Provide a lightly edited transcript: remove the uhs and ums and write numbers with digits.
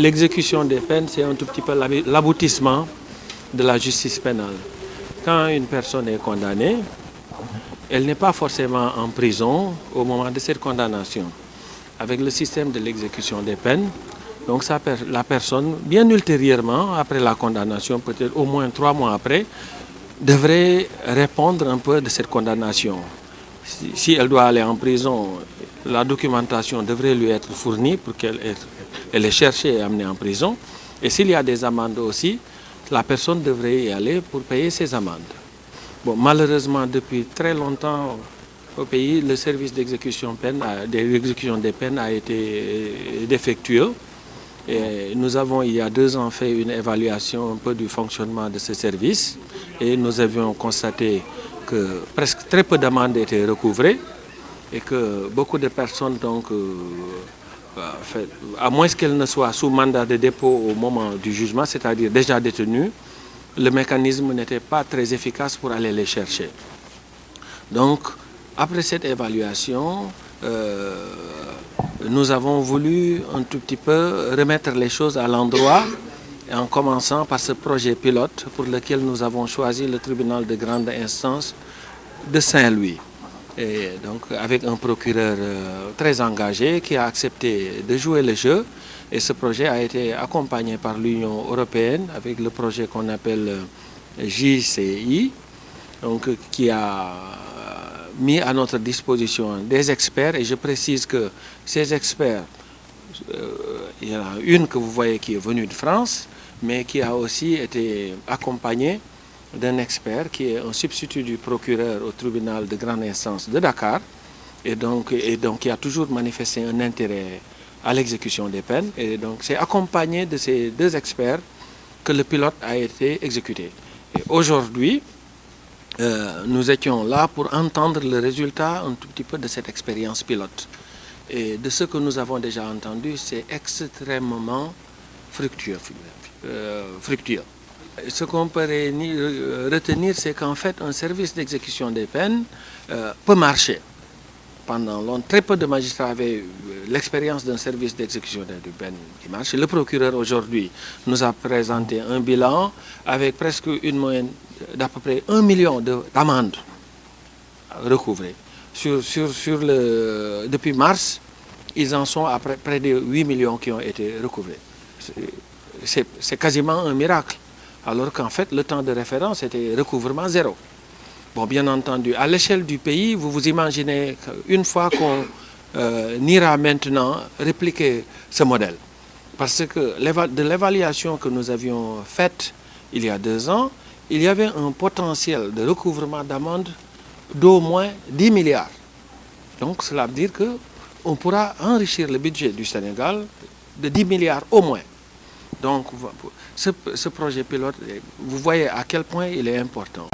l'exécution des peines, c'est un tout petit peu l'aboutissement de la justice pénale. Quand une personne est condamnée, elle n'est pas forcément en prison au moment de cette condamnation. Avec le système de l'exécution des peines, donc la personne, bien ultérieurement, après la condamnation, peut-être au moins 3 mois après, devrait répondre un peu de cette condamnation. Si elle doit aller en prison, la documentation devrait lui être fournie pour qu'elle est cherchée et amenée en prison. Et s'il y a des amendes aussi, la personne devrait y aller pour payer ses amendes. Bon, malheureusement, depuis très longtemps au pays, le service d'exécution des peines a été défectueux. Et nous avons, il y a 2 ans, fait une évaluation un peu du fonctionnement de ce service. Et nous avions constaté que presque très peu d'amendes étaient recouvrées et que beaucoup de personnes, donc, à moins qu'elles ne soient sous mandat de dépôt au moment du jugement, c'est-à-dire déjà détenues, le mécanisme n'était pas très efficace pour aller les chercher. Donc, après cette évaluation, nous avons voulu un tout petit peu remettre les choses à l'endroit, en commençant par ce projet pilote pour lequel nous avons choisi le tribunal de grande instance de Saint-Louis. Et donc avec un procureur très engagé qui a accepté de jouer le jeu. Et ce projet a été accompagné par l'Union européenne avec le projet qu'on appelle JCI, donc, qui a mis à notre disposition des experts. Et je précise que ces experts, il y en a une que vous voyez qui est venue de France, mais qui a aussi été accompagnée d'un expert qui est un substitut du procureur au tribunal de grande instance de Dakar et donc qui a toujours manifesté un intérêt à l'exécution des peines. Et donc c'est accompagné de ces 2 experts que le pilote a été exécuté. Et aujourd'hui, nous étions là pour entendre le résultat un tout petit peu de cette expérience pilote. Et de ce que nous avons déjà entendu, c'est extrêmement fructueux. Ce qu'on peut retenir, c'est qu'en fait, un service d'exécution des peines peut marcher. Pendant longtemps, très peu de magistrats avaient l'expérience d'un service d'exécution des peines qui marche. Le procureur aujourd'hui nous a présenté un bilan avec presque une moyenne d'à peu près 1 million d'amendes recouvrées. Depuis mars, ils en sont à près de 8 millions qui ont été recouvrés. C'est quasiment un miracle. Alors qu'en fait, le temps de référence était recouvrement 0. Bon, bien entendu, à l'échelle du pays, vous vous imaginez qu'une fois qu'on ira maintenant répliquer ce modèle, parce que de l'évaluation que nous avions faite il y a 2 ans, il y avait un potentiel de recouvrement d'amendes d'au moins 10 milliards. Donc cela veut dire qu'on pourra enrichir le budget du Sénégal de 10 milliards au moins. Donc ce projet pilote, vous voyez à quel point il est important.